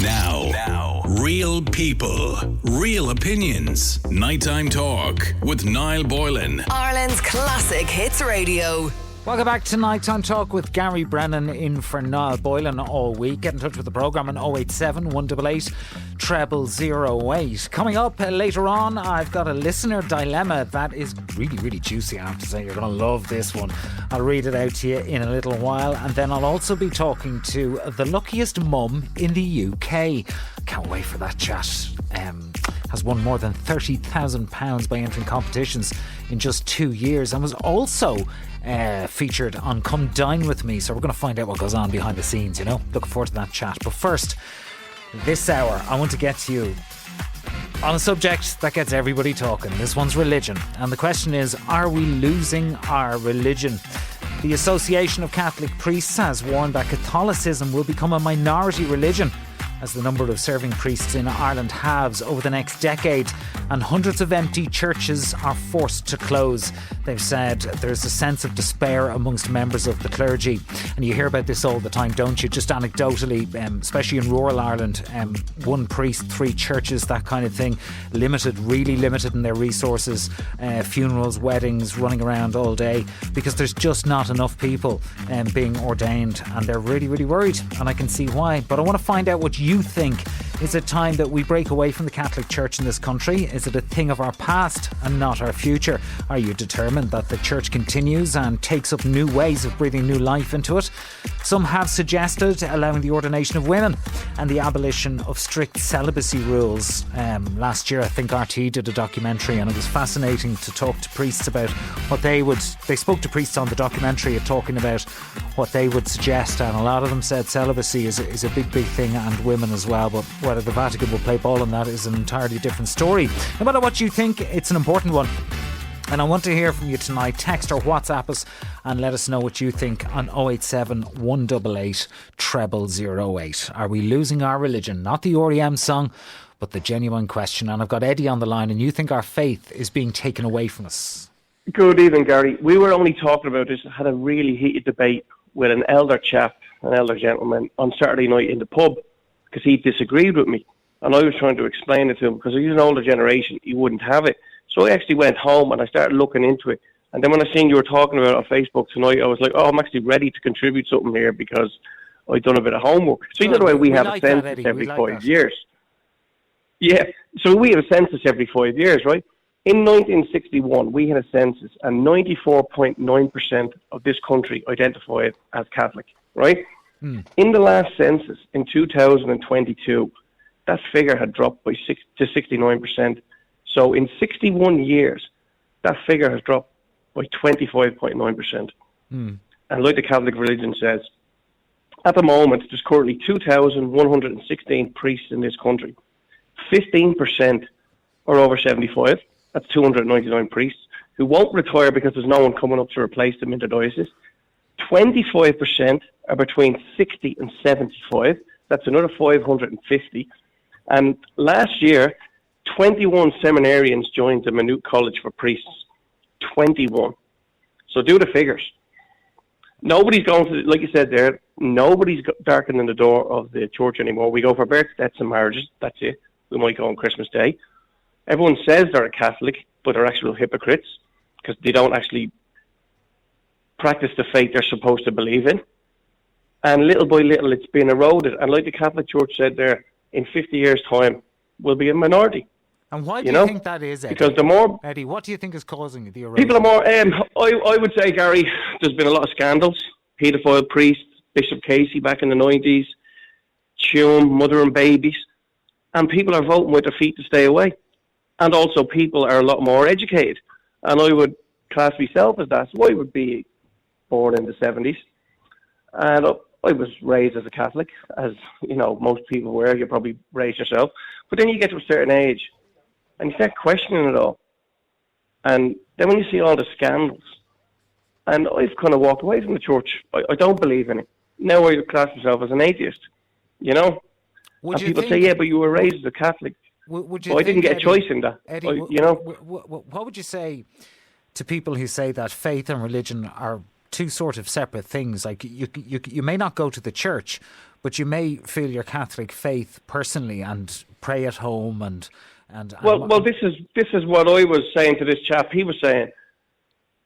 Now, real people, real opinions. Nighttime Talk with Niall Boylan. Ireland's classic hits radio. Welcome back to Nighttime Talk with Gary Brennan in for Niall Boylan all week. Get in touch with the programme on 087 188 0008. Coming up later on, I've got a listener dilemma that is really, really juicy. I have to say, you're going to love this one. I'll read it out to you in a little while, and then I'll also be talking to the luckiest mum in the UK. Can't wait for that chat. Has won more than £30,000 by entering competitions in just 2 years, and was also featured on Come Dine With Me. So we're going to find out what goes on behind the scenes, you know. Looking forward to that chat. But first, this hour, I want to get to you on a subject that gets everybody talking. This one's religion. And the question is, are we losing our religion? The Association of Catholic Priests has warned that Catholicism will become a minority religion as the number of serving priests in Ireland halves over the next decade, and hundreds of empty churches are forced to close. They've said there's a sense of despair amongst members of the clergy, and you hear about this all the time, don't you? Just anecdotally, especially in rural Ireland, one priest, 3 churches, that kind of thing. Limited, really limited in their resources. Funerals, weddings, running around all day, because there's just not enough people being ordained, and they're really, really worried, and I can see why. But I want to find out what you think. Is it time that we break away from the Catholic Church in this country? Is it a thing of our past and not our future? Are you determined that the Church continues and takes up new ways of breathing new life into it? Some have suggested allowing the ordination of women and the abolition of strict celibacy rules. Last year, I think RTÉ did a documentary, and it was fascinating to talk to priests about what they spoke to priests on the documentary talking about what they would suggest, and a lot of them said celibacy is a big thing, and women as well. But whether the Vatican will play ball in that is an entirely different story. No matter what you think, it's an important one. And I want to hear from you tonight. Text or WhatsApp us and let us know what you think on 087 188 0008. Are we losing our religion? Not the R.E.M. song, but the genuine question. And I've got Eddie on the line, and you think our faith is being taken away from us. Good evening, Gary. We were only talking about this. I had a really heated debate with an elder gentleman on Saturday night in the pub, because he disagreed with me. And I was trying to explain it to him, because he's an older generation, he wouldn't have it. So I actually went home and I started looking into it. And then when I seen you were talking about it on Facebook tonight, I was like, I'm actually ready to contribute something here, because I've done a bit of homework. So you know the way we have a census every 5 years. Yeah, so we have a census every 5 years, right? In 1961, we had a census, and 94.9% of this country identified as Catholic, right? In the last census, in 2022, that figure had dropped to 69%. So in 61 years, that figure has dropped by 25.9%. And like the Catholic religion says, at the moment, there's currently 2,116 priests in this country. 15% are over 75. That's 299 priests who won't retire because there's no one coming up to replace them in the diocese. 25% are between 60 and 75. That's another 550. And last year, 21 seminarians joined the Maynooth College for Priests. 21. So do the figures. Nobody's going to, like you said there, nobody's darkening the door of the church anymore. We go for births, deaths and marriages. That's it. We might go on Christmas Day. Everyone says they're a Catholic, but they're actual hypocrites, because they don't actually practice the faith they're supposed to believe in. And little by little, it's been eroded. And like the Catholic Church said there, in 50 years' time, we'll be a minority. And why do you think that is, Eddie? Because the more... Eddie, what do you think is causing the erosion? People are more... I would say, Gary, there's been a lot of scandals. Paedophile priests, Bishop Casey back in the 90s, Tuam, mother and babies. And people are voting with their feet to stay away. And also people are a lot more educated. And I would class myself as that. So I would be born in the 70s. And I was raised as a Catholic, as, you know, most people were. You probably raised yourself. But then you get to a certain age and you start questioning it all. And then when you see all the scandals, and I've kind of walked away from the church. I don't believe in it. Now I class myself as an atheist, you know? And people say, yeah, but you were raised as a Catholic. I didn't get a choice in that. Eddie, you know? What would you say to people who say that faith and religion are two sort of separate things? Like you may not go to the church, but you may feel your Catholic faith personally and pray at home and Well, this is what I was saying to this chap. He was saying,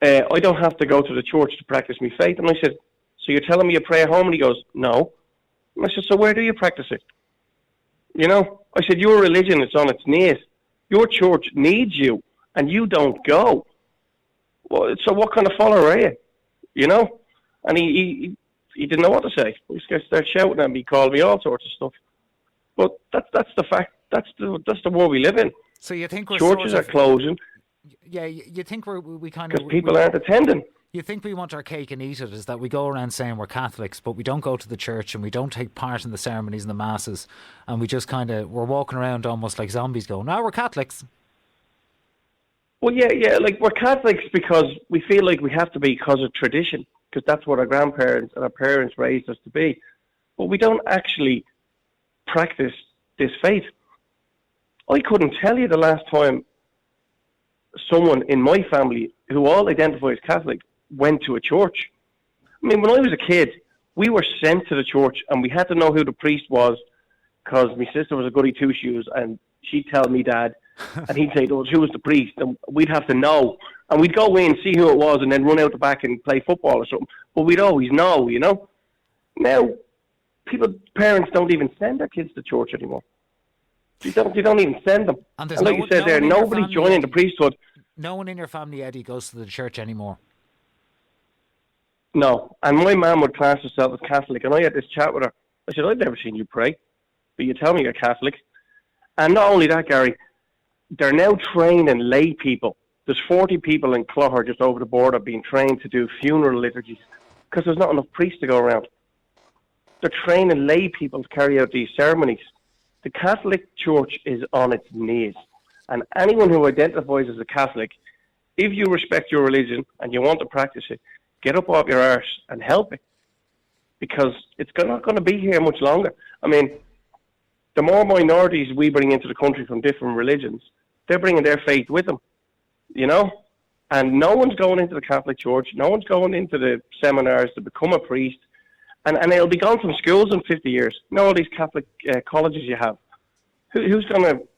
I don't have to go to the church to practice my faith. And I said, so you're telling me you pray at home? And he goes, no. And I said, so where do you practice it? You know, I said, your religion is on its knees. Your church needs you, and you don't go. Well, so what kind of follower are you? You know? And he didn't know what to say. He just started shouting at me, called me all sorts of stuff. But that's the fact. That's the world we live in. So you think we're churches are closing? Yeah, you think we kind of because people aren't attending. You think we want our cake and eat it? Is that we go around saying we're Catholics, but we don't go to the church and we don't take part in the ceremonies and the masses, and we just we're walking around almost like zombies, going, "No, we're Catholics." Well, yeah, like we're Catholics because we feel like we have to be because of tradition, because that's what our grandparents and our parents raised us to be. But we don't actually practice this faith. I couldn't tell you the last time someone in my family who all identify as Catholic went to a church. I mean, when I was a kid, we were sent to the church and we had to know who the priest was because my sister was a goody two-shoes and she'd tell me dad and he'd say to us, who was the priest? And we'd have to know. And we'd go in, see who it was, and then run out the back and play football or something. But we'd always know, you know. Now, parents don't even send their kids to church anymore. They don't even send them. And like you said there, nobody's joining the priesthood. No one in your family, Eddie, goes to the church anymore. No. And my mum would class herself as Catholic, and I had this chat with her. I said, I've never seen you pray, but you tell me you're Catholic. And not only that, Gary, they're now training lay people. There's 40 people in Clogher just over the border being trained to do funeral liturgies because there's not enough priests to go around. They're training lay people to carry out these ceremonies. The Catholic Church is on its knees. And anyone who identifies as a Catholic, if you respect your religion and you want to practice it, get up off your arse and help it. Because it's not going to be here much longer. I mean, the more minorities we bring into the country from different religions, they're bringing their faith with them, you know? And no one's going into the Catholic Church. No one's going into the seminars to become a priest. And it'll be gone from schools in 50 years. You know, all these Catholic colleges you have. Who's going to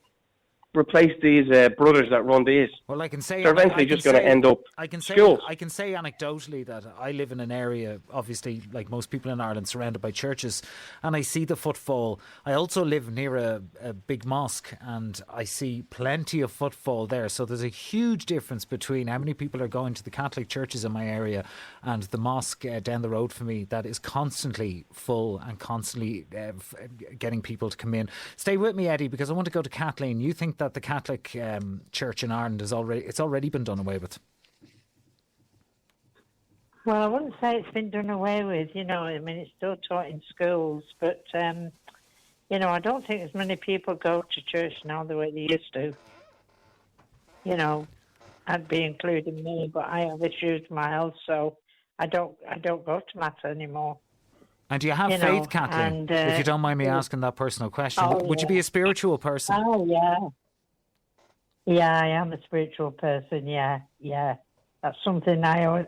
replace these brothers that run these? Well, I can say they're eventually just going to end up schools. I can say anecdotally that I live in an area, obviously, like most people in Ireland, surrounded by churches, and I see the footfall. I also live near a big mosque, and I see plenty of footfall there. So there's a huge difference between how many people are going to the Catholic churches in my area and the mosque down the road for me that is constantly full and constantly getting people to come in. Stay with me, Eddie, because I want to go to Kathleen. You think that the Catholic Church in Ireland is already been done away with? Well, I wouldn't say it's been done away with. You know, I mean, it's still taught in schools, but you know, I don't think as many people go to church now the way they used to. You know, I'd be including me, but I have issues with my health, so I don't go to mass anymore. And do you have faith, Kathleen? If you don't mind me asking that personal question, would you be a spiritual person? Oh, yeah. Yeah, I am a spiritual person, yeah. That's something I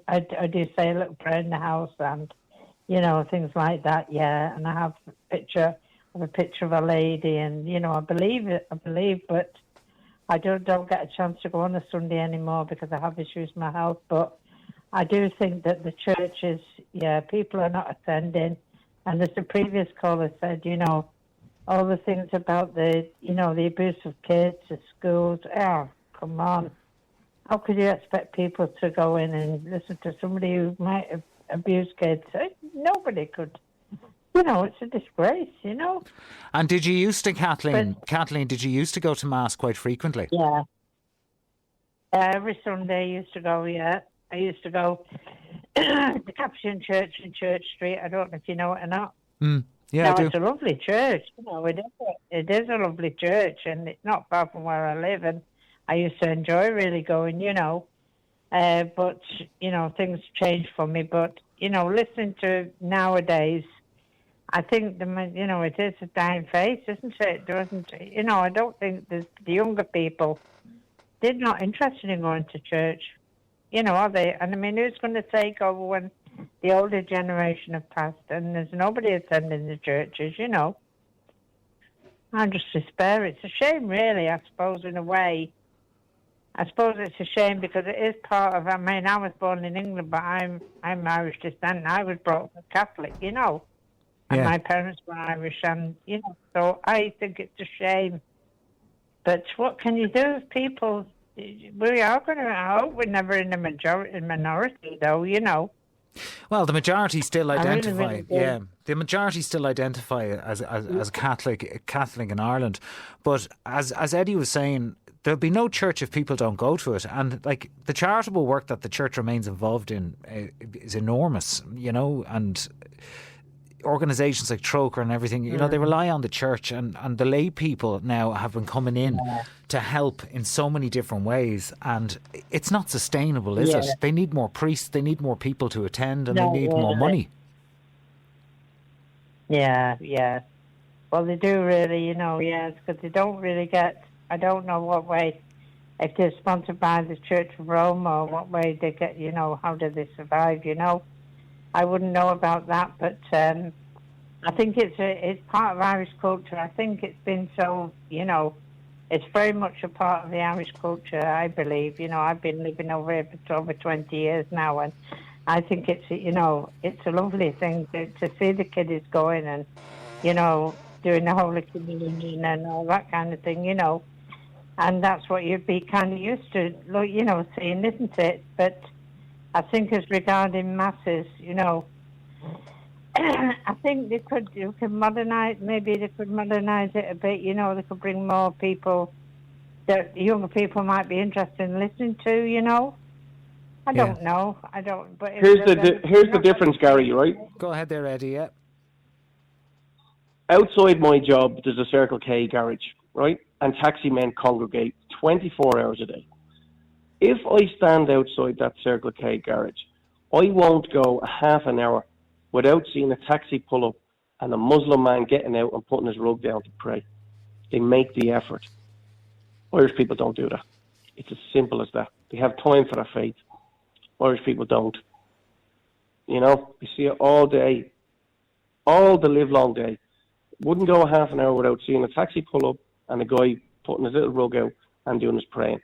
do say a little prayer in the house and, you know, things like that, yeah. And I have a picture of a lady and, you know, I believe, but I don't get a chance to go on a Sunday anymore because I have issues with my health. But I do think that the churches, people are not attending. And as the previous caller said, you know, all the things about the abuse of kids, the schools. Oh, come on. How could you expect people to go in and listen to somebody who might have abused kids? Nobody could. You know, it's a disgrace, you know. And did you used to, Kathleen, did you used to go to Mass quite frequently? Yeah. Every Sunday I used to go, yeah. I used to go to the Capuchin Church in Church Street. I don't know if you know it or not. Yeah, I do. It's a lovely church. You know, it is a lovely church, and it's not far from where I live. And I used to enjoy really going, you know. But you know, things changed for me. But you know, listening to nowadays, I think it is a dying face, isn't it? Doesn't you know? I don't think the younger people, they're not interested in going to church. You know, are they? And I mean, who's going to take over when the older generation have passed, and there's nobody attending the churches, you know. I just despair. It's a shame, really, I suppose, in a way. I suppose it's a shame because it is part of, I mean, I was born in England, but I'm Irish descent. I was brought up Catholic, you know. And my parents were Irish, and, you know, so I think it's a shame. But what can you do if people, we are going to, I hope we're never in the minority, though, you know. Well, the majority still identify, really the majority still identify as Catholic in Ireland. But as Eddie was saying, there'll be no church if people don't go to it. And like the charitable work that the church remains involved in is enormous, you know, and organisations like Troker and everything, you know, they rely on the church, and the lay people now have been coming in to help in so many different ways, and it's not sustainable, is it? They need more priests, they need more people to attend, and they need more money. Yeah. Well, they do really, you know, because they don't really get, I don't know what way, if they're sponsored by the Church of Rome or what way they get, you know, how do they survive, you know? I wouldn't know about that, but I think it's part of Irish culture. I think it's been so, you know, it's very much a part of the Irish culture, I believe. You know, I've been living over here for over 20 years now, and I think it's, you know, it's a lovely thing to see the kiddies going and, you know, doing the Holy Communion and all that kind of thing, you know. And that's what you'd be kind of used to, you know, seeing, isn't it? But I think as regarding masses, you know, I think you could modernise it a bit, you know, they could bring more people that younger people might be interested in listening to, you know. I don't know. But here's the difference, Gary, right? Go ahead there, Eddie, yeah. Outside my job, there's a Circle K garage, right? And taxi men congregate 24 hours a day. If I stand outside that Circle K garage, I won't go a half an hour without seeing a taxi pull up and a Muslim man getting out and putting his rug down to pray. They make the effort. Irish people don't do that. It's as simple as that. They have time for their faith. Irish people don't. You know, you see it all day, all the live long day. Wouldn't go a half an hour without seeing a taxi pull up and a guy putting his little rug out and doing his praying.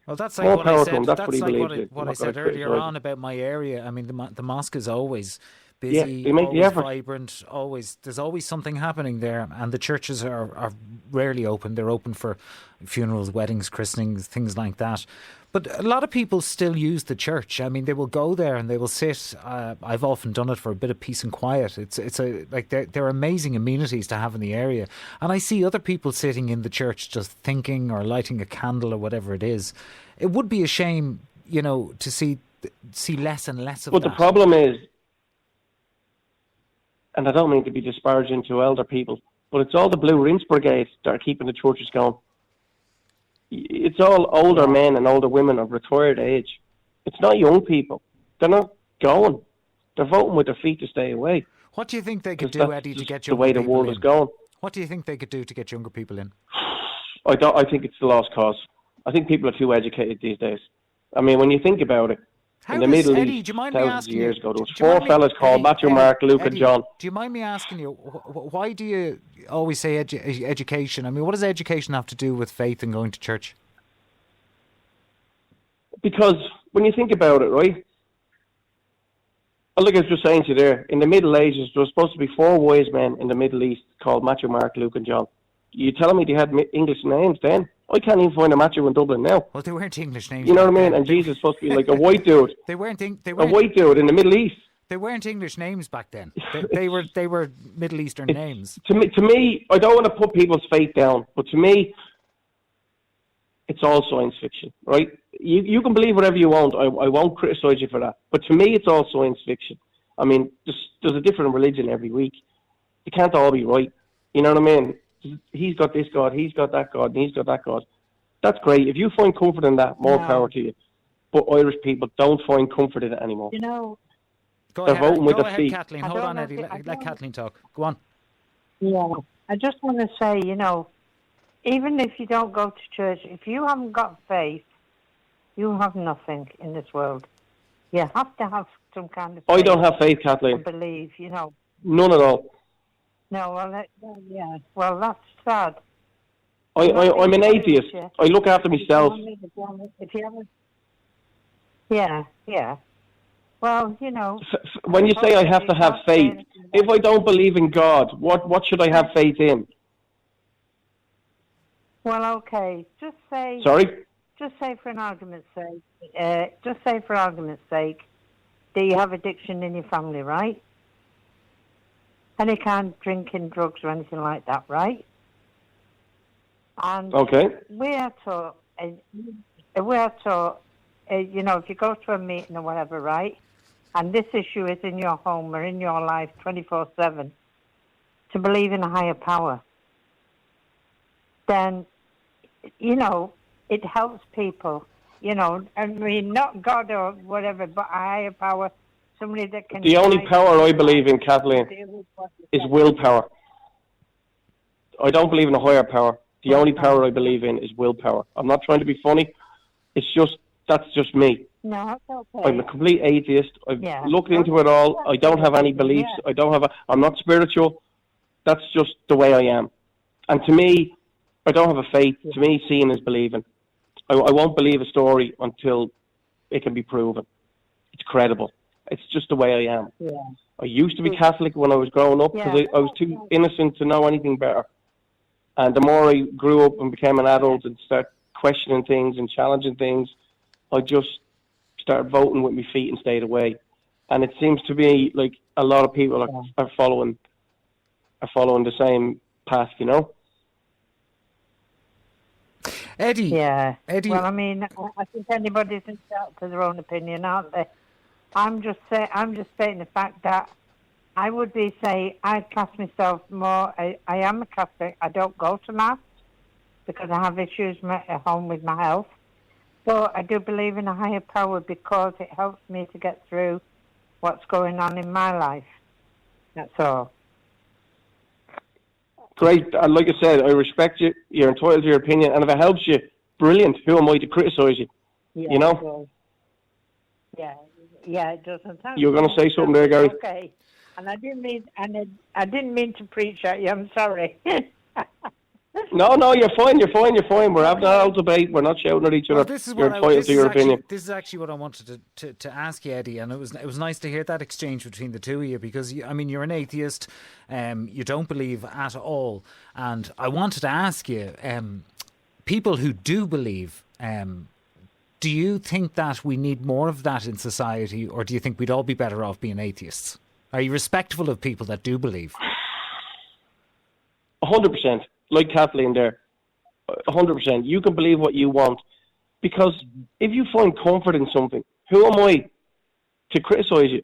Well, that's like what I said. That's like what I said earlier on about my area. I mean, the mosque is always busy, always vibrant. There's always something happening there, and the churches are rarely open. They're open for funerals, weddings, christenings, things like that. But a lot of people still use the church. I mean, they will go there and they will sit. I've often done it for a bit of peace and quiet. They're amazing amenities to have in the area. And I see other people sitting in the church just thinking or lighting a candle or whatever it is. It would be a shame, you know, to see less and less of that. But the problem is, and I don't mean to be disparaging to elder people, but it's all the Blue Rinse Brigade that are keeping the churches going. It's all older men and older women of retired age. It's not young people. They're not going. They're voting with their feet to stay away. What do you think they could do, Eddie, to get younger people in? The way the world is going. What do you think they could do to get younger people in? I think it's the lost cause. I think people are too educated these days. I mean, when you think about it, in the Middle East, thousands of years ago, there was four fellas called Matthew, Mark, Luke and John. Do you mind me asking you, why do you always say education? I mean, what does education have to do with faith and going to church? Because when you think about it, right? Like I was just saying to you there, in the Middle Ages, there was supposed to be four wise men in the Middle East called Matthew, Mark, Luke and John. You telling me they had English names then? I can't even find a Matthew in Dublin now. Well, they weren't English names. You know what I mean? And Jesus is supposed to be like a white dude. They weren't a white dude in the Middle East. They weren't English names back then. They were Middle Eastern names. To me, I don't want to put people's faith down, but to me, it's all science fiction, right? You can believe whatever you want. I won't criticise you for that. But to me, it's all science fiction. I mean, there's a different religion every week. It can't all be right. You know what I mean? He's got this God, he's got that God, and he's got that God. That's great. If you find comfort in that, more power to you. But Irish people don't find comfort in it anymore. You know, they're voting with their feet. Kathleen. Hold on, Eddie. Let Kathleen talk. Go on. Yeah, I just want to say, you know, even if you don't go to church, if you haven't got faith, you have nothing in this world. You have to have some kind of I faith don't have faith, and Kathleen. believe, None at all. No, yeah. Well, that's sad. I'm an atheist. I look after myself. If you haven't, yeah. Well, When you say I have to have faith, if I don't believe in God, what should I have faith in? Well, okay. Just say. Sorry? Just say for argument's sake. That you have addiction in your family, right? Any kind of drinking, drugs, or anything like that, right? And Okay. we are taught, if you go to a meeting or whatever, right, and this issue is in your home or in your life 24/7, to believe in a higher power, then, it helps people, I mean, not God or whatever, but a higher power, somebody that can... The only power I believe in, Kathleen, is willpower. I don't believe in a higher power. The only power I believe in is willpower. I'm not trying to be funny. That's just me. No, that's okay. I'm a complete atheist. I've looked into it all. I don't have any beliefs. I'm not spiritual. That's just the way I am. And to me, I don't have a faith. To me, seeing is believing. I won't believe a story until it can be proven. It's credible. It's just the way I am. Yeah. I used to be Catholic when I was growing up because I was too innocent to know anything better. And the more I grew up and became an adult and started questioning things and challenging things, I just started voting with my feet and stayed away. And it seems to be like a lot of people are following the same path, Eddie. Yeah. Eddie. Well, I mean, I think anybody's entitled to their own opinion, aren't they? I'm just stating the fact that I would I class myself more. I am a Catholic. I don't go to Mass because I have issues at home with my health. But I do believe in a higher power because it helps me to get through what's going on in my life. That's all. Great. And like I said, I respect you. You're entitled to your opinion. And if it helps you, brilliant. Who am I to criticise you? Yeah, Yeah, it doesn't. You were going to say something there, Gary? Okay. And I didn't mean to preach at you. I'm sorry. No, you're fine. We're having an adult debate. We're not shouting at each other. You're entitled to your opinion. This is actually what I wanted to ask you, Eddie, and it was nice to hear that exchange between the two of you because you're an atheist, you don't believe at all, and I wanted to ask you, people who do believe, do you think that we need more of that in society, or do you think we'd all be better off being atheists? Are you respectful of people that do believe? 100%. Like Kathleen there, 100%. You can believe what you want, because if you find comfort in something, who am I to criticise you?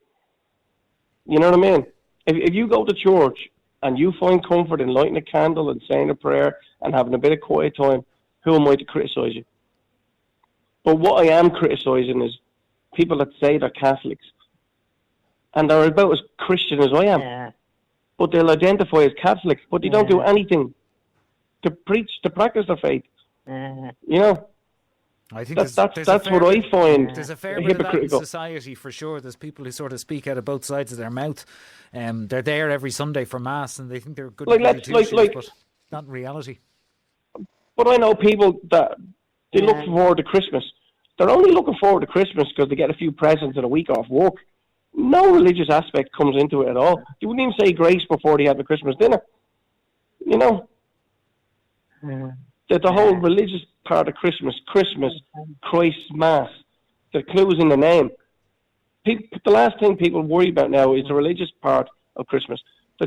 You know what I mean? If you go to church and you find comfort in lighting a candle and saying a prayer and having a bit of quiet time, who am I to criticise you? But what I am criticising is people that say they're Catholics and they're about as Christian as I am, but they'll identify as Catholics, but they don't do anything to practice their faith. I think that's what I find there's a fair bit of that in society for sure. There's people who sort of speak out of both sides of their mouth. They're there every Sunday for Mass and they think they're good but not in reality. But I know people that they look forward to Christmas. They're only looking forward to Christmas because they get a few presents and a week off work. No religious aspect comes into it at all. They wouldn't even say grace before they had the Christmas dinner. The whole religious part of Christmas, Christ's Mass, the clues in the name. The last thing people worry about now is the religious part of Christmas. They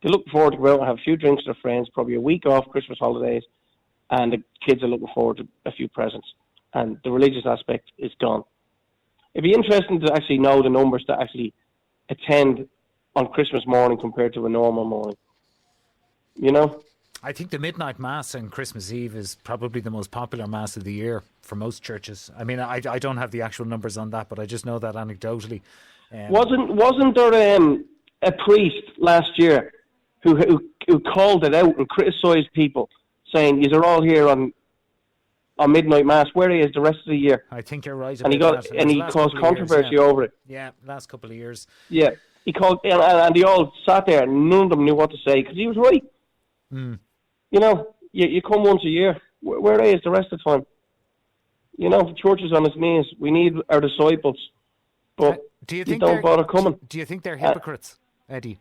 look forward to go out and have a few drinks with their friends, probably a week off Christmas holidays, and the kids are looking forward to a few presents. And the religious aspect is gone. It'd be interesting to actually know the numbers that actually attend on Christmas morning compared to a normal morning. I think the midnight Mass on Christmas Eve is probably the most popular Mass of the year for most churches. I mean, I don't have the actual numbers on that, but I just know that anecdotally. Wasn't there a priest last year who called it out and criticised people, saying, "You're all here on on midnight mass. Where he is the rest of the year. I think you're right. And he about that. and he Last caused couple of years, controversy over it. Yeah, last couple of years. Yeah, he called, and they all sat there, and none of them knew what to say because he was right. Mm. You know, you come once a year. Where he is the rest of the time. You know, the church is on its knees. We need our disciples, but do you think don't bother coming. Do you think they're hypocrites, Eddie?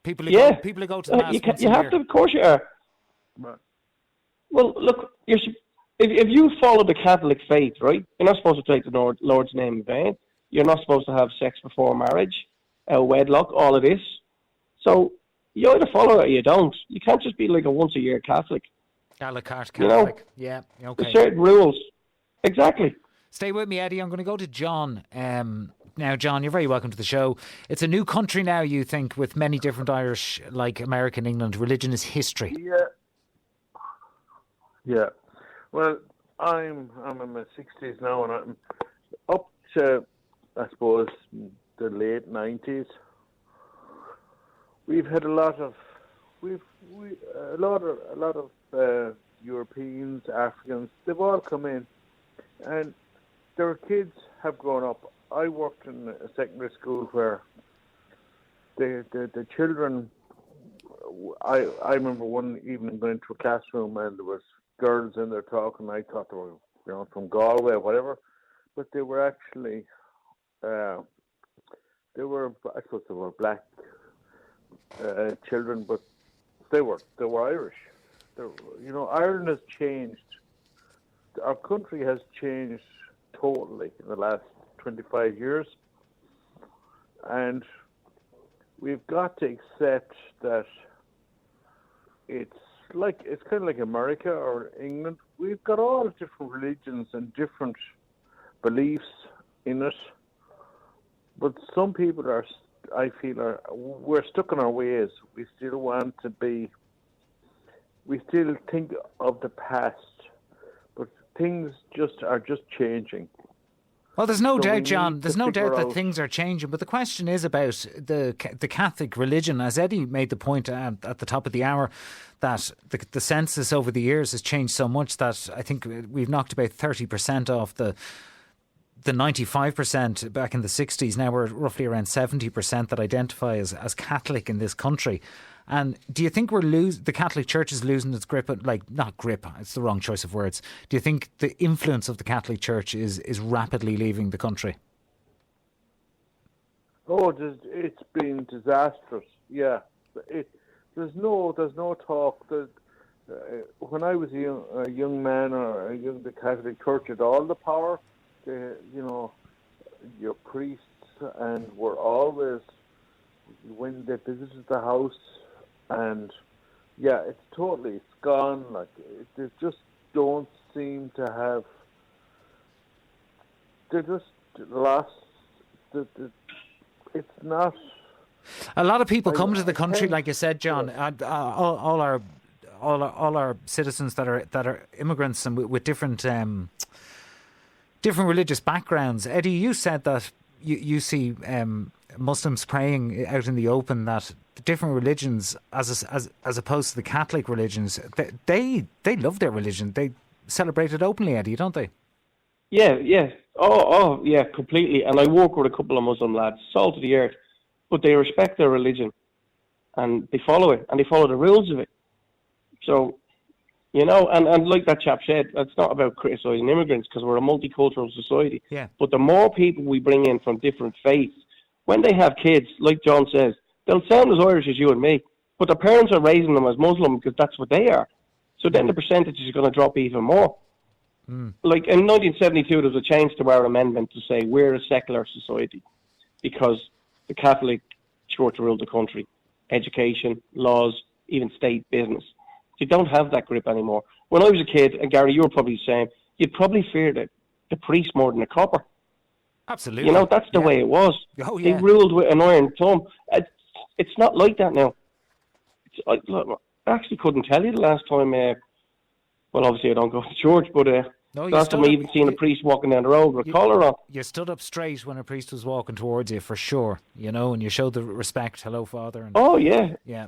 People who go to the mass once you a have year. to, of course you are. Well, look, if you follow the Catholic faith, right, you're not supposed to take the Lord's name in vain. You're not supposed to have sex before marriage, wedlock, all of this. So you either follow it or you don't. You can't just be like a once-a-year Catholic. A la carte You Catholic. know, yeah, okay. there's certain rules. Exactly. Stay with me, Eddie. I'm going to go to John. Now, John, you're very welcome to the show. It's a new country now, you think, with many different Irish, like America and England. Religion is history. Yeah. Well, I'm in my 60s now, and I'm up to, I suppose, the late 90s. We've had a lot of Europeans, Africans. They've all come in, and their kids have grown up. I worked in a secondary school where the children. I remember one evening going into a classroom and there was girls in there talking. I thought they were, from Galway or whatever, but they were actually, I suppose they were black children, but they were Irish. Ireland has changed. Our country has changed totally in the last 25 years, and we've got to accept that it's kind of like America or England. We've got all different religions and different beliefs in it, but some people we're stuck in our ways. We still think of the past, but things are just changing. Well, there's no doubt, John, there's no doubt that things are changing, but the question is about the Catholic religion. As Eddie made the point at the top of the hour, that the census over the years has changed so much that I think we've knocked about 30% off the 95% back in the 60s. Now we're roughly around 70% that identify as Catholic in this country. And do you think the Catholic Church is losing its grip? Not grip, it's the wrong choice of words. Do you think the influence of the Catholic Church is rapidly leaving the country? Oh, it's been disastrous. Yeah, there's no talk. When I was a young man or the Catholic Church had all the power. Your priests and were always when they visited the house. And it's gone. They just don't seem to have. They're just lost. It's not. A lot of people come to the country, like you said, John. All our citizens that are immigrants and with different religious backgrounds. Eddie, you said that you see Muslims praying out in the open, that the different religions, as opposed to the Catholic religions, they love their religion. They celebrate it openly, Eddie, don't they? Yeah. Oh, yeah, completely. And I work with a couple of Muslim lads, salt of the earth, but they respect their religion and they follow it and they follow the rules of it. So, and like that chap said, it's not about criticising immigrants because we're a multicultural society. Yeah. But the more people we bring in from different faiths, when they have kids, like John says, they'll sound as Irish as you and me, but their parents are raising them as Muslim because that's what they are. So then the percentage is going to drop even more. Like in 1972, there was a change to our amendment to say we're a secular society because the Catholic Church ruled the country. Education, laws, even state business. You don't have that grip anymore. When I was a kid, and Gary, you were probably the same, you'd probably fear the priest more than the copper. Absolutely. That's the way it was. Oh, yeah. They ruled with an iron thumb. It's not like that now. I actually couldn't tell you the last time, well, obviously I don't go to church, but last time I even seen a priest walking down the road with a collar on. You stood up straight when a priest was walking towards you, for sure, and you showed the respect, hello, Father. And, oh, yeah. Yeah.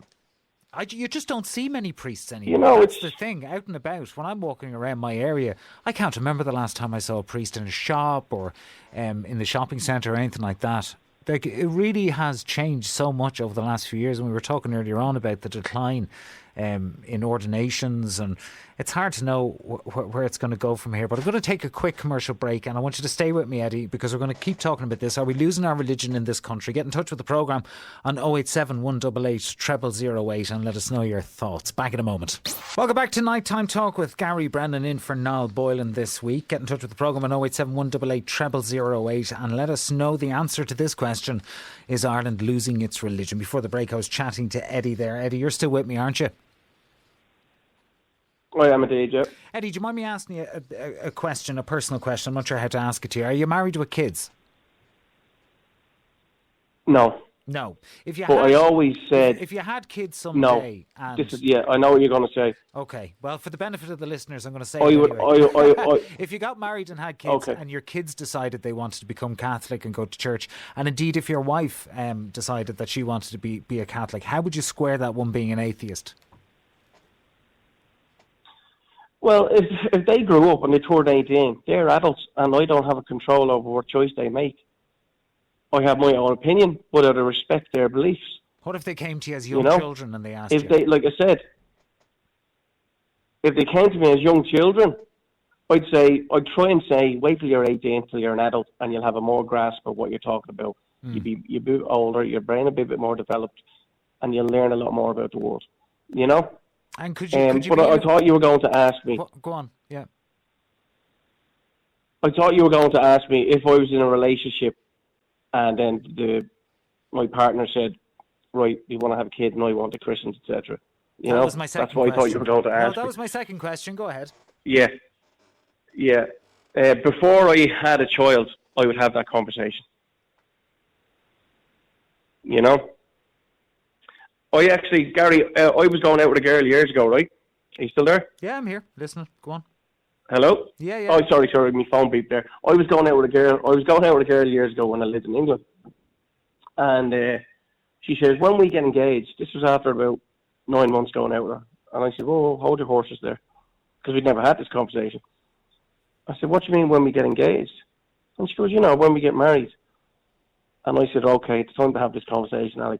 You just don't see many priests anymore. You know, That's it's- the thing. Out and about, when I'm walking around my area, I can't remember the last time I saw a priest in a shop or in the shopping centre or anything like that. Like, it really has changed so much over the last few years. And we were talking earlier on about the decline in ordinations, and it's hard to know where it's going to go from here. But I'm going to take a quick commercial break, and I want you to stay with me, Eddie, because we're going to keep talking about this. Are we losing our religion in this country? Get in touch with the programme on 087 188 0008 and let us know your thoughts. Back in a moment. Welcome back to Nighttime Talk with Gary Brennan in for Niall Boylan this week. Get in touch with the programme on 087 188 0008 and let us know the answer to this question. Is Ireland losing its religion? Before the break, I was chatting to Eddie there. Eddie, you're still with me, aren't you? I am indeed, yeah. Eddie, do you mind me asking you a question, a personal question? I'm not sure how to ask it to you. Are you married with kids? No. No. If you But had, I always said, if you had kids no. someday, and This is, yeah, I know what you're going to say. okay, well, for the benefit of the listeners, I'm going to say I it would, anyway. If you got married and had kids, Okay. and your kids decided they wanted to become Catholic and go to church, and indeed, if your wife decided that she wanted to be a Catholic, how would you square that, one being an atheist? Well, if they grew up and they turned 18, they're adults, and I don't have a control over what choice they make. I have my own opinion, but I respect their beliefs. What if they came to you as young You know, children and they asked If you? they, like I said, if they came to me as young children, I'd try and say, wait till you're 18, till you're an adult, and you'll have a more grasp of what you're talking about. You'll be a bit older, your brain will be a bit more developed, and you'll learn a lot more about the world. You know? And could you But I thought you were going to ask me. Go on, yeah. I thought you were going to ask me if I was in a relationship, and then my partner said, right, we want to have a kid, and I want the Christians, etc. You know, That was my second that's what I thought you were going to ask. No, that me. was my second question. Go ahead. Yeah. Before I had a child, I would have that conversation. You know? Gary, I was going out with a girl years ago, right? Are you still there? Yeah, I'm here. Listening. Go on. Hello? Yeah. Oh, sorry, my phone beeped there. I was going out with a girl years ago when I lived in England. And she says, when we get engaged, this was after about 9 months going out with her. And I said, whoa, hold your horses there. Because we'd never had this conversation. I said, what do you mean when we get engaged? And she goes, when we get married. And I said, okay, it's time to have this conversation, Alec.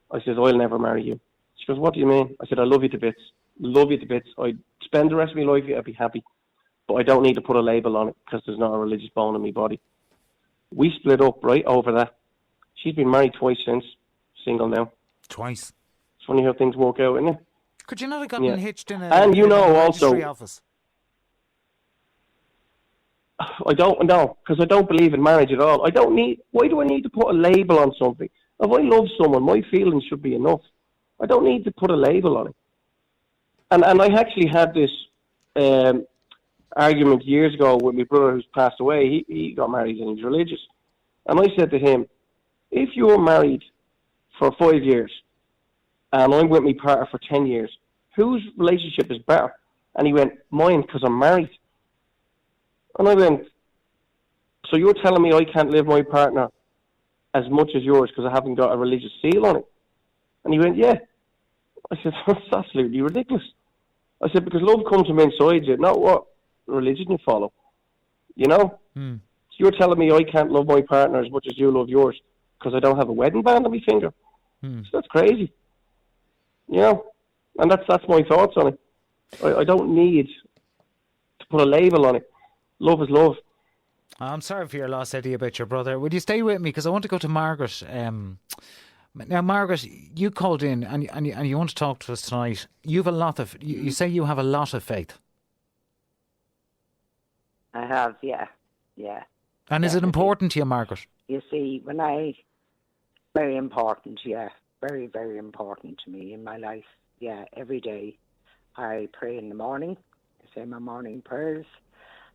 I said, I'll never marry you. She goes, what do you mean? I said, I love you to bits. Love you to bits. I'd spend the rest of my life with you, I'd be happy. But I don't need to put a label on it because there's not a religious bone in my body. We split up right over that. She's been married twice since, single now. Twice. It's funny how things work out, isn't it? Could you not have gotten hitched in a And in a also, registry office? I don't know, because I don't believe in marriage at all. Why do I need to put a label on something? If I love someone, my feelings should be enough. I don't need to put a label on it. And I actually had this argument years ago with my brother who's passed away. He got married and he's religious. And I said to him, if you're married for 5 years and I'm with my partner for 10 years, whose relationship is better? And he went, mine, because I'm married. And I went, so you're telling me I can't live my partner as much as yours because I haven't got a religious seal on it? And he went, yeah. I said, that's absolutely ridiculous. I said, because love comes from inside you, not what religion you follow. You know? So you're telling me I can't love my partner as much as you love yours because I don't have a wedding band on my finger? So that's crazy. You know? And that's my thoughts on it. I don't need to put a label on it. Love is love. I'm sorry for your loss, Eddie, about your brother. Would you stay with me? Because I want to go to Margaret. Now, Margaret, you called in and you want to talk to us tonight. You've a lot of. You say you have a lot of faith. I have, yeah. And is it important to you, Margaret? You see, very important, yeah. Very, very important to me in my life. Yeah, every day. I pray in the morning. I say my morning prayers.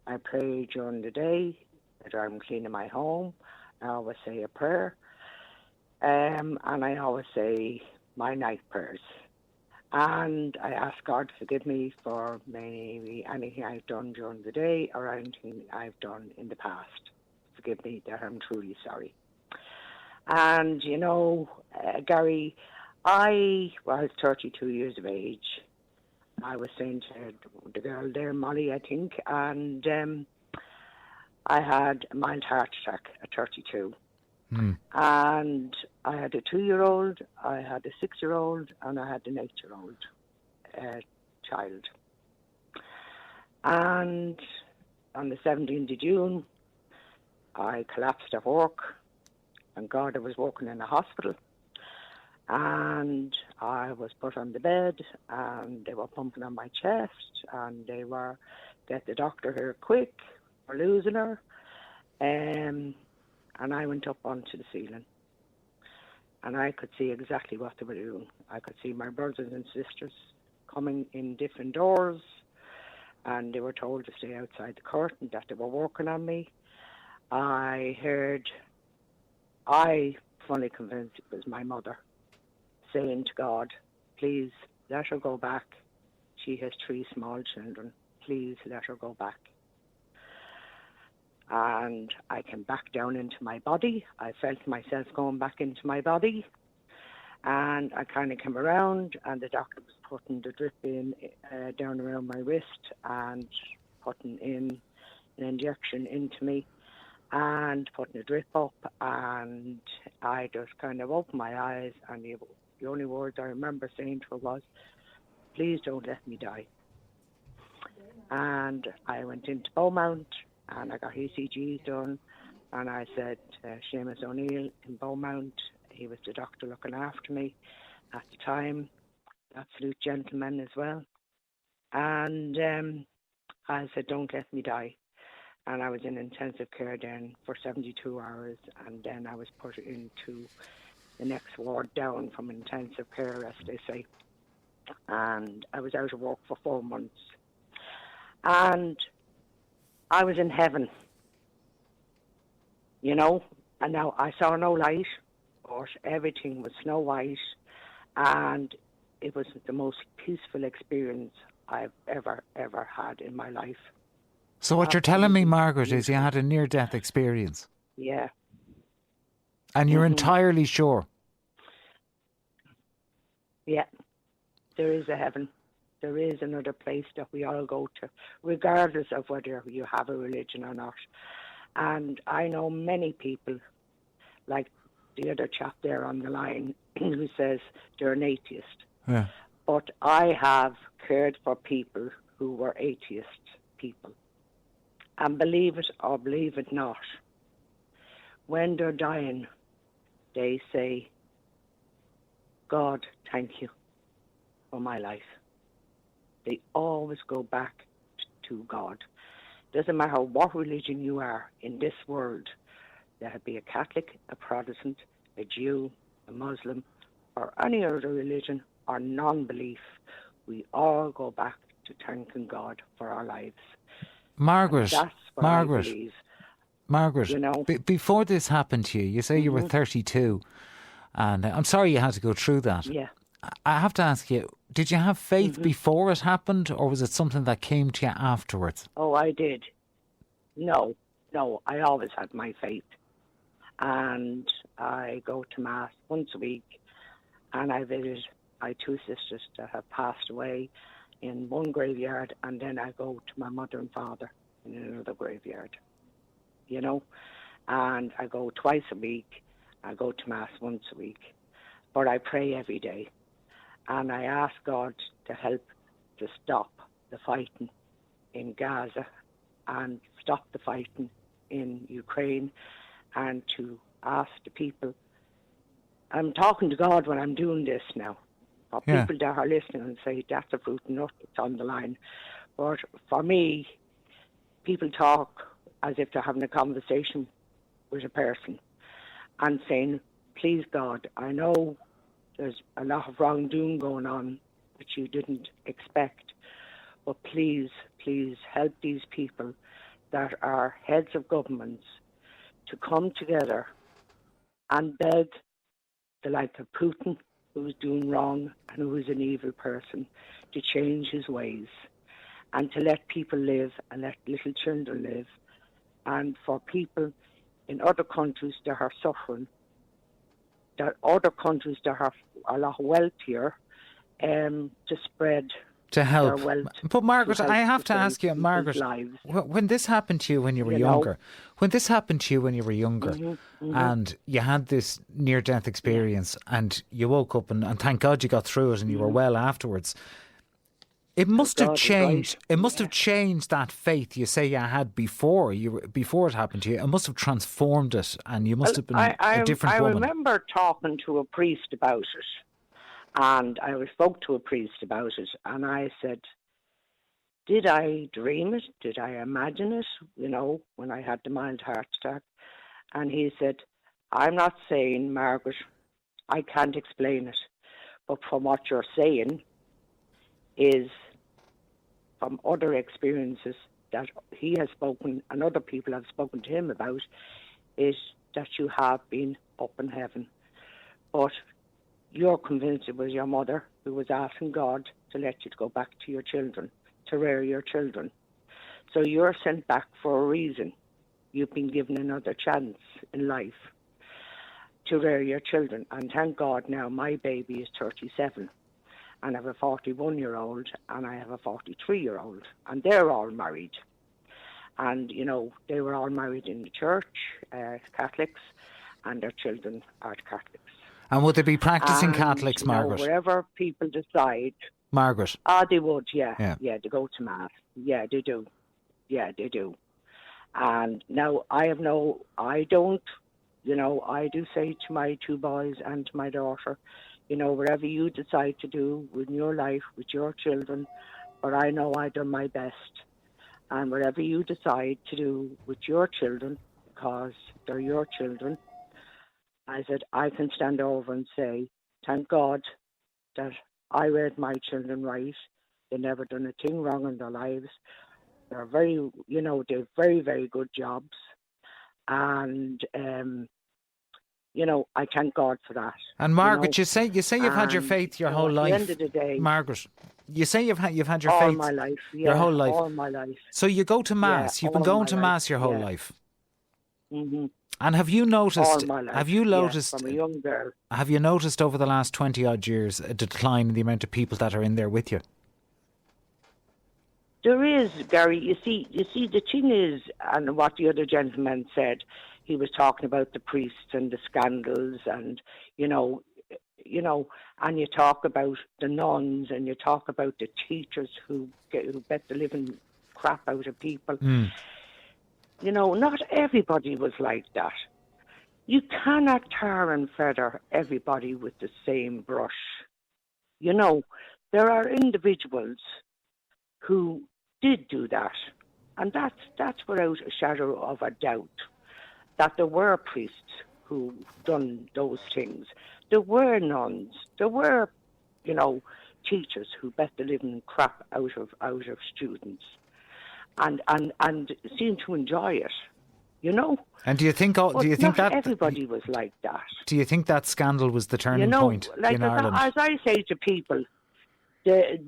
I pray during the day that I'm cleaning my home. I always say a prayer. And I always say my night prayers. And I ask God to forgive me for maybe anything I've done during the day or anything I've done in the past. Forgive me that I'm truly sorry. And, Gary, I was 32 years of age. I was saying to the girl there, Molly, I think, and I had a mild heart attack at 32. And I had a 2-year-old, I had a 6-year-old, and I had an 8-year-old child. And on the 17th of June, I collapsed at work. And God, I was working in a hospital. And I was put on the bed, and they were pumping on my chest, and they were, get the doctor here quick, we're losing her. And I went up onto the ceiling, and I could see exactly what they were doing. I could see my brothers and sisters coming in different doors, and they were told to stay outside the curtain, that they were working on me. I fully convinced it was my mother, saying to God, please let her go back. She has 3 small children. Please let her go back. And I came back down into my body. I felt myself going back into my body. And I kind of came around, and the doctor was putting the drip in down around my wrist and putting in an injection into me and putting a drip up. And I just kind of opened my eyes, and the only words I remember saying to her was, please don't let me die. And I went into Beaumont, and I got ECGs done, and I said Seamus O'Neill in Beaumont, he was the doctor looking after me at the time, absolute gentleman as well. And I said, don't let me die. And I was in intensive care then for 72 hours, and then I was put into the next ward down from intensive care, as they say. And I was out of work for 4 months. And I was in heaven, you know, and now I saw no light, but everything was snow white, and it was the most peaceful experience I've ever had in my life. So what you're telling me, Margaret, is you had a near-death experience? Yeah. And you're entirely sure? Yeah. There is a heaven. There is another place that we all go to, regardless of whether you have a religion or not. And I know many people, like the other chap there on the line, who says they're an atheist. Yeah. But I have cared for people who were atheist people. And believe it or believe it not, when they're dying, they say, God, thank you for my life. They always go back to God. Doesn't matter what religion you are in this world, there be a Catholic, a Protestant, a Jew, a Muslim, or any other religion or non-belief, we all go back to thanking God for our lives. Margaret, that's what I believe. Margaret, you know? Before this happened to you, you say you were 32, and I'm sorry you had to go through that. Yeah. I have to ask you, did you have faith before it happened, or was it something that came to you afterwards? Oh, I did. No, I always had my faith. And I go to Mass once a week, and I visit my 2 sisters that have passed away in one graveyard, and then I go to my mother and father in another graveyard, you know. And I go twice a week. I go to Mass once a week. But I pray every day. And I ask God to help to stop the fighting in Gaza and stop the fighting in Ukraine, and to ask the people. I'm talking to God when I'm doing this now. For people that are listening and say, that's a fruit nut, it's on the line. But for me, people talk as if they're having a conversation with a person and saying, please God, I know there's a lot of wrongdoing going on that you didn't expect, but please help these people that are heads of governments to come together and beg the like of Putin, who's doing wrong and who is an evil person, to change his ways and to let people live and let little children live. And for people in other countries that are suffering, that other countries that are a lot wealthier to spread to help. their wealth. But Margaret, to help I have to save ask you, people's Margaret, lives. when this happened to you when you were You know? younger, and you had this near-death experience and you woke up and thank God you got through it and you were well afterwards, it must have God is changed. right. It must have changed that faith you say you had before it happened to you. It must have transformed it, and you must have been a different woman. I remember talking to a priest about it, and I spoke to a priest about it, and I said, did I dream it? Did I imagine it? You know, when I had the mild heart attack. And he said, I'm not saying, Margaret, I can't explain it, but from what you're saying is from other experiences that he has spoken and other people have spoken to him about, is that you have been up in heaven. But you're convinced it was your mother who was asking God to let you to go back to your children, to rear your children. So you're sent back for a reason. You've been given another chance in life to rear your children. And thank God now my baby is 37. And I have a 41-year-old and I have a 43-year-old. And they're all married. And, you know, they were all married in the church, Catholics, and their children are Catholics. And would they be practicing And, Catholics, you know, Margaret? wherever people decide. Margaret? They would, yeah. Yeah. They go to Mass. Yeah, they do. Yeah, they do. And now I don't, you know, I do say to my two boys and to my daughter, you know, whatever you decide to do with your life, with your children, but I know I've done my best. And whatever you decide to do with your children, because they're your children, I said, I can stand over and say, thank God that I reared my children right. They never done a thing wrong in their lives. They're very, you know, they're very, very good jobs. And, you know, I thank God for that. And Margaret, you say you've had your faith your whole life. At the end of the day, Margaret, you say you've had your all faith my life, your whole life. all my life. So you go to Mass. Yeah, You've been all going my to life, Mass your whole yeah. life. Mm-hmm. And have you noticed? All my life. Have you noticed? From a young girl. Have you noticed over the last 20 odd years a decline in the amount of people that are in there with you? There is, Gary. You see, the thing is, and what the other gentleman said, he was talking about the priests and the scandals, and you know, and you talk about the nuns, and you talk about the teachers who bet the living crap out of people. You know, not everybody was like that. You cannot tar and feather everybody with the same brush. You know, there are individuals who did do that. And that's without a shadow of a doubt, that there were priests who done those things. There were nuns. There were, you know, teachers who bet the living crap out of students and seemed to enjoy it, you know. And do you think not that everybody was like that? Do you think that scandal was the turning point like in Ireland? As I say to people, the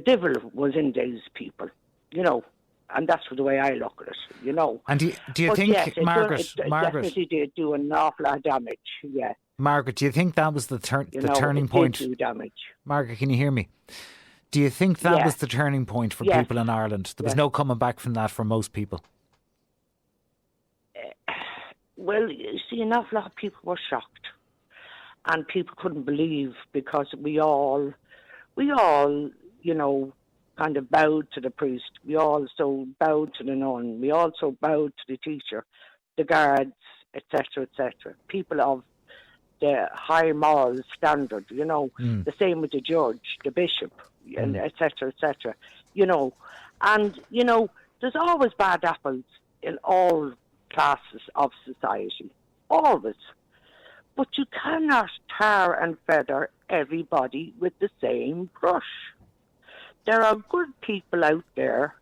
devil was in these people, you know, and that's the way I look at it, you know. And do you But think, yes, Margaret, it definitely did do an awful lot of damage, yeah. Margaret, do you think that was the turning it point? Did do damage. Margaret, can you hear me? Do you think that was the turning point for people in Ireland? There was no coming back from that for most people. Well, you see, an awful lot of people were shocked, and people couldn't believe, because we all, you know, kind of bowed to the priest. We also bowed to the nun. We also bowed to the teacher, the guards, etc., etc. People of the high moral standard, you know. The same with the judge, the bishop, and etc., etc. You know, and you know, there's always bad apples in all classes of society, always. But you cannot tar and feather everybody with the same brush. There are good people out there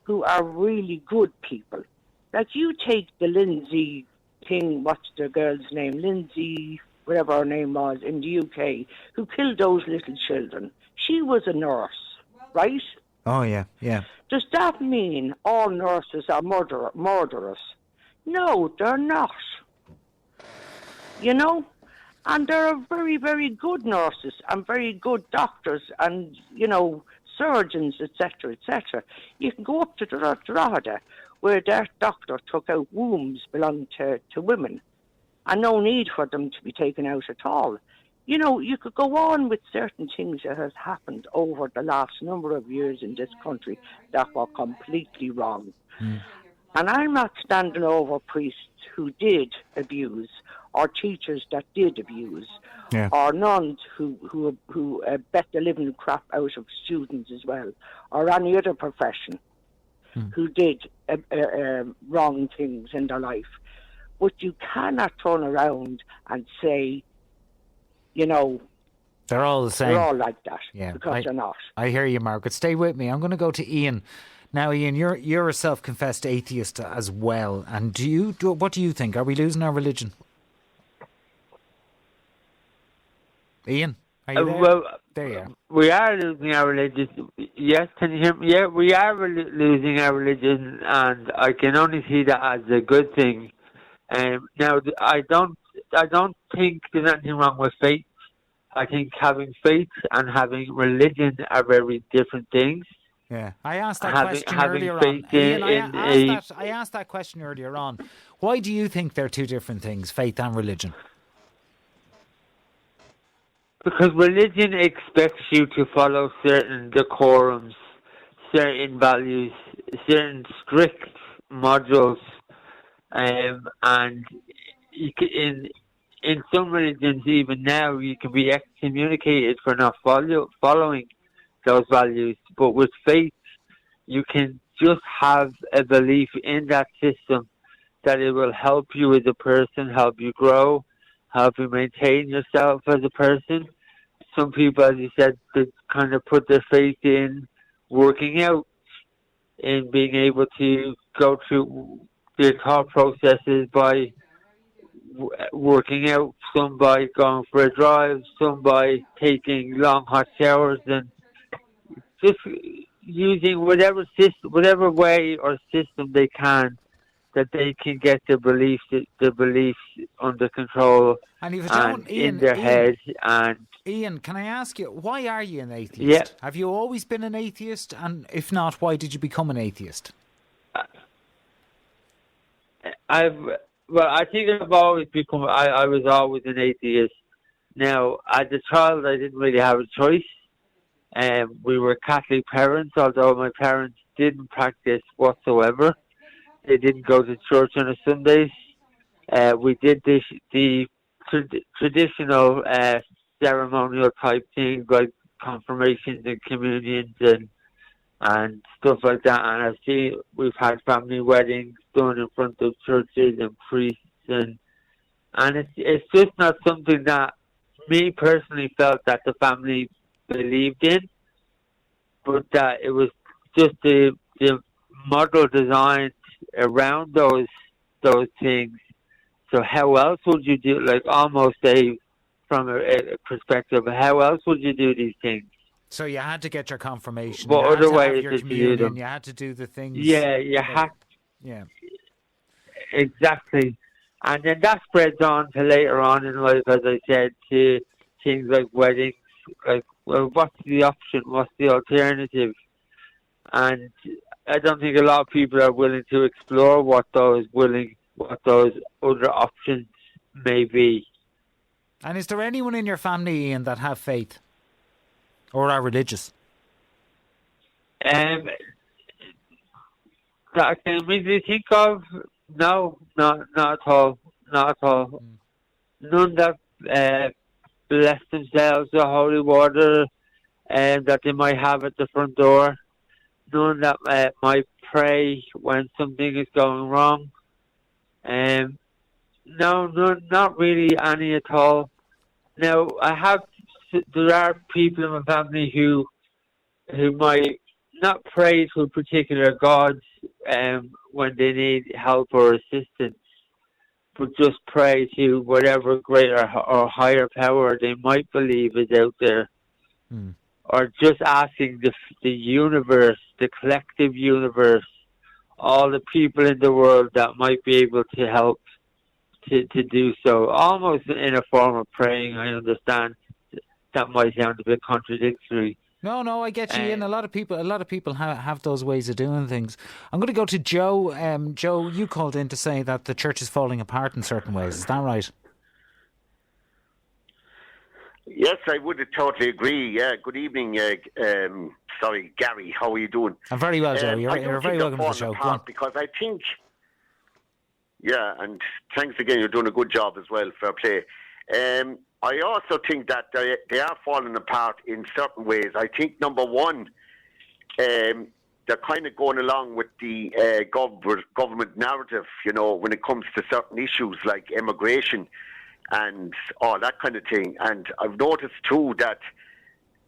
who are really good people. Like, you take the Lindsay thing, what's the girl's name? Lindsay, whatever her name was, in the UK, who killed those little children. She was a nurse, right? Oh, yeah, yeah. Does that mean all nurses are murderers? No, they're not. you know. And there are very, very good nurses and very good doctors and, you know, surgeons, etc., etc. You can go up to Drogheda, where that doctor took out wombs belonging to women, and no need for them to be taken out at all. You know, you could go on with certain things that has happened over the last number of years in this country that were completely wrong. And I'm not standing over priests who did abuse, or teachers that did abuse, or nuns who bet the living crap out of students as well, or any other profession who did wrong things in their life. But you cannot turn around and say, you know, they're all the same. They're all like that, because they're not. I hear you, Margaret. Stay with me. I'm going to go to Ian. Now, Ian, you're a self-confessed atheist as well. And what do you think? Are we losing our religion? Ian, are you there? Well, there you are. We are losing our religion. Yes, can you hear me? Yeah, we are losing our religion, and I can only see that as a good thing. Now, I don't think there's anything wrong with faith. I think having faith and having religion are very different things. Yeah, I asked that question earlier on. Ian, I asked that question earlier on. Why do you think they're two different things, faith and religion? Because religion expects you to follow certain decorums, certain values, certain strict modules, and you can, in some religions, even now, you can be excommunicated for not following those values. But with faith, you can just have a belief in that system that it will help you as a person, help you grow, help you maintain yourself as a person. Some people, as you said, they kind of put their faith in working out, in being able to go through their thought processes by working out, some by going for a drive, some by taking long hot showers, and just using whatever way or system they can, that they can get the beliefs under control and in their head. And Ian, can I ask you, why are you an atheist? Yeah. Have you always been an atheist? And if not, why did you become an atheist? I think I've always become. I was always an atheist. Now, as a child, I didn't really have a choice. We were Catholic parents, although my parents didn't practice whatsoever. They didn't go to church on a Sundays. We did the traditional ceremonial type things like confirmations and communions and stuff like that. And I've seen we've had family weddings done in front of churches and priests, and it's just not something that me personally felt that the family believed in, but that it was just the model designed around those things. So how else would you do, like almost from a perspective, how else would you do these things? So you had to get your confirmation. What other way did you do them? You had to do the things. Yeah, you had. Yeah. Exactly. And then that spreads on to later on in life, as I said, to things like weddings. Like, well, what's the option? What's the alternative? And I don't think a lot of people are willing to explore what those other options may be. And is there anyone in your family, Ian, that have faith or are religious? That I can immediately think of? No, not at all. Not at all. None that bless themselves with holy water that they might have at the front door. None that might pray when something is going wrong. No, not really any at all. Now, there are people in my family who might not pray to a particular god when they need help or assistance, but just pray to whatever greater or higher power they might believe is out there. Or just asking the universe, the collective universe, all the people in the world that might be able to help to do so, almost in a form of praying. I understand that might sound a bit contradictory. No, I get you. And a lot of people have those ways of doing things. I'm going to go to Joe. Joe, you called in to say that the church is falling apart in certain ways. Is that right? Yes, I would totally agree. Yeah. Good evening. Gary. How are you doing? I'm very well, Joe. You're very welcome to the show. Go on. Because I think, and thanks again. You're doing a good job as well. Fair play. I also think that they are falling apart in certain ways. I think, number one, they're kind of going along with the government narrative, when it comes to certain issues like immigration and all that kind of thing. And I've noticed, too, that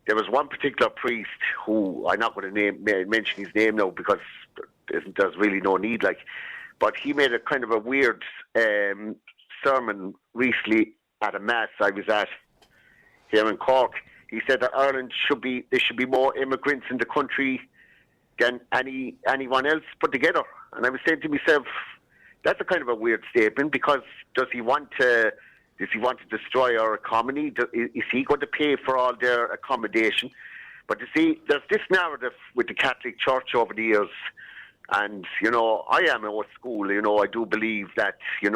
there was one particular priest who, I'm not going to mention his name now because there's really no need, but he made a kind of a weird sermon recently at a mass I was at here in Cork. He said that Ireland there should be more immigrants in the country than anyone else put together. And I was saying to myself, that's a kind of a weird statement, because does he want to destroy our economy? Is he going to pay for all their accommodation? But you see, there's this narrative with the Catholic Church over the years. And I am old school. I do believe that I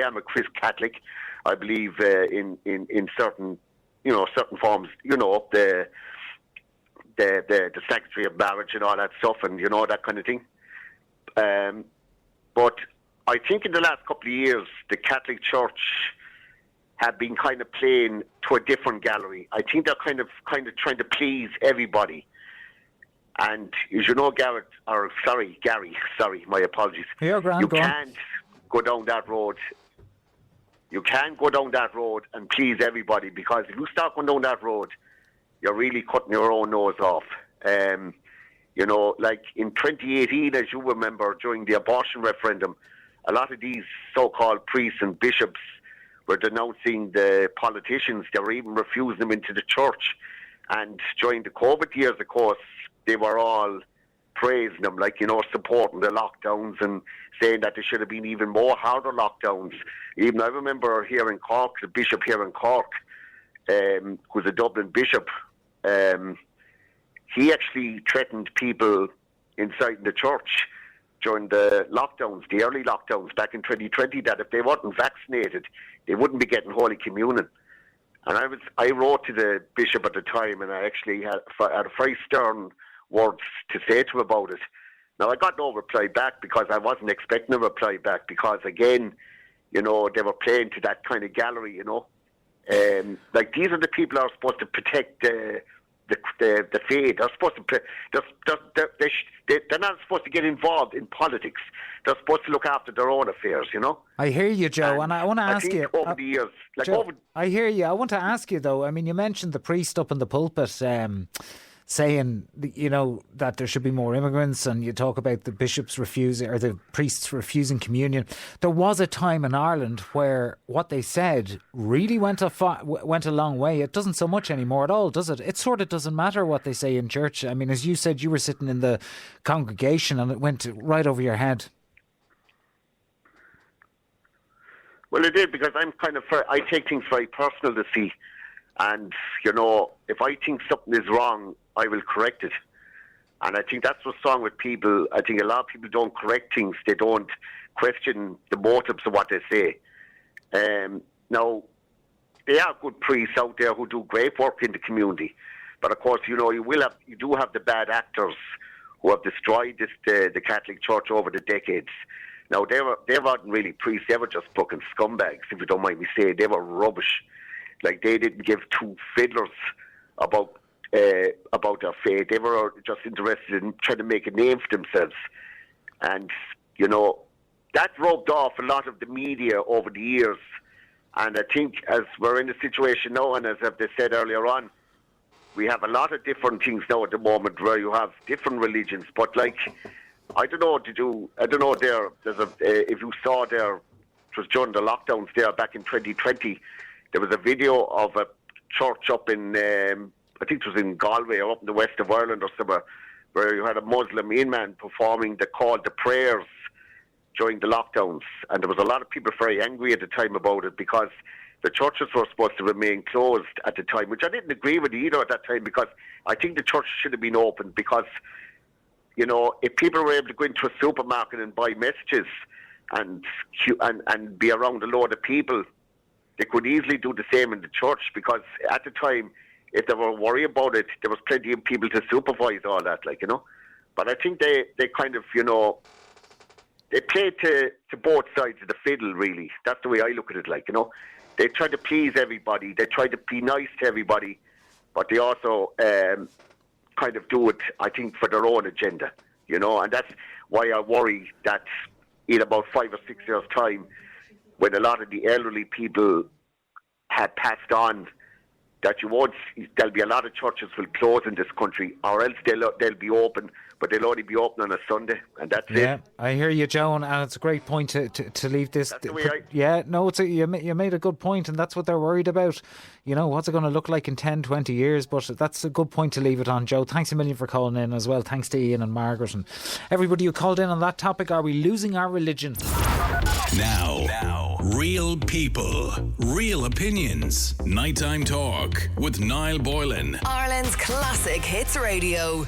am a Christ Catholic. I believe in certain certain forms. The sanctity of marriage and all that stuff, and that kind of thing. But I think in the last couple of years, the Catholic Church have been kind of playing to a different gallery. I think they're kind of trying to please everybody. And as you know, Gary, my apologies. You can't go down that road. You can't go down that road and please everybody, because if you start going down that road, you're really cutting your own nose off. Like in 2018, as you remember, during the abortion referendum, a lot of these so-called priests and bishops were denouncing the politicians. They were even refusing them into the church. And during the COVID years, of course, they were all praising them, supporting the lockdowns and saying that there should have been even more harder lockdowns. Even I remember here in Cork, the bishop here in Cork, who's a Dublin bishop, he actually threatened people inside the church during the lockdowns, the early lockdowns back in 2020, that if they weren't vaccinated, they wouldn't be getting Holy Communion. And I wrote to the bishop at the time, and I actually had a very stern words to say to him about it. Now, I got no reply back because I wasn't expecting a reply back, because, again, they were playing to that kind of gallery, these are the people who are supposed to protect the faith. They're supposed to they're not supposed to get involved in politics. They're supposed to look after their own affairs, I hear you, Joe, and I want to ask you over the years. Joe, I hear you. I want to ask you though. I mean, you mentioned the priest up in the pulpit saying, that there should be more immigrants, and you talk about the bishops refusing, or the priests refusing communion. There was a time in Ireland where what they said really went a long way. It doesn't so much anymore at all, does it? It sort of doesn't matter what they say in church. I mean, as you said, you were sitting in the congregation and it went right over your head. Well, it did, because I take things very personal, to see. And, if I think something is wrong, I will correct it. And I think that's what's wrong with people. I think a lot of people don't correct things. They don't question the motives of what they say. Now, there are good priests out there who do great work in the community. But, of course, you do have the bad actors who have destroyed the Catholic Church over the decades. Now, they weren't really priests. They were just fucking scumbags, if you don't mind me saying. They were rubbish. They didn't give two fiddlers about their faith. They were just interested in trying to make a name for themselves. And, that rubbed off a lot of the media over the years. And I think as we're in a situation now, and as they said earlier on, we have a lot of different things now at the moment where you have different religions. But, I don't know if you saw there, it was during the lockdowns there back in 2020, there was a video of a church up in, I think it was in Galway or up in the west of Ireland or somewhere, where you had a Muslim imam performing the prayers during the lockdowns, and there was a lot of people very angry at the time about it because the churches were supposed to remain closed at the time, which I didn't agree with either at that time, because I think the church should have been open, because, you know, if people were able to go into a supermarket and buy messages and be around a load of people, they could easily do the same in the church, because at the time, if they were worried about it, there was plenty of people to supervise all that, like, you know. But I think they kind of, you know, they play to both sides of the fiddle, really. That's the way I look at it, like, you know. They try to please everybody. They try to be nice to everybody. But they also kind of do it, I think, for their own agenda, you know. And that's why I worry that in about 5 or 6 years' time, when a lot of the elderly people have passed on, that there'll be a lot of churches will close in this country, or else they'll be open, but they'll only be open on a Sunday, and that's it. Yeah, I hear you, Joan, and it's a great point to leave this. That's the way you made a good point, and that's what they're worried about. You know, what's it going to look like in 10, 20 years? But that's a good point to leave it on, Joe. Thanks a million for calling in as well. Thanks to Ian and Margaret and everybody who called in on that topic. Are we losing our religion? Now, real people, real opinions. Nighttime Talk with Niall Boylan. Ireland's Classic Hits Radio.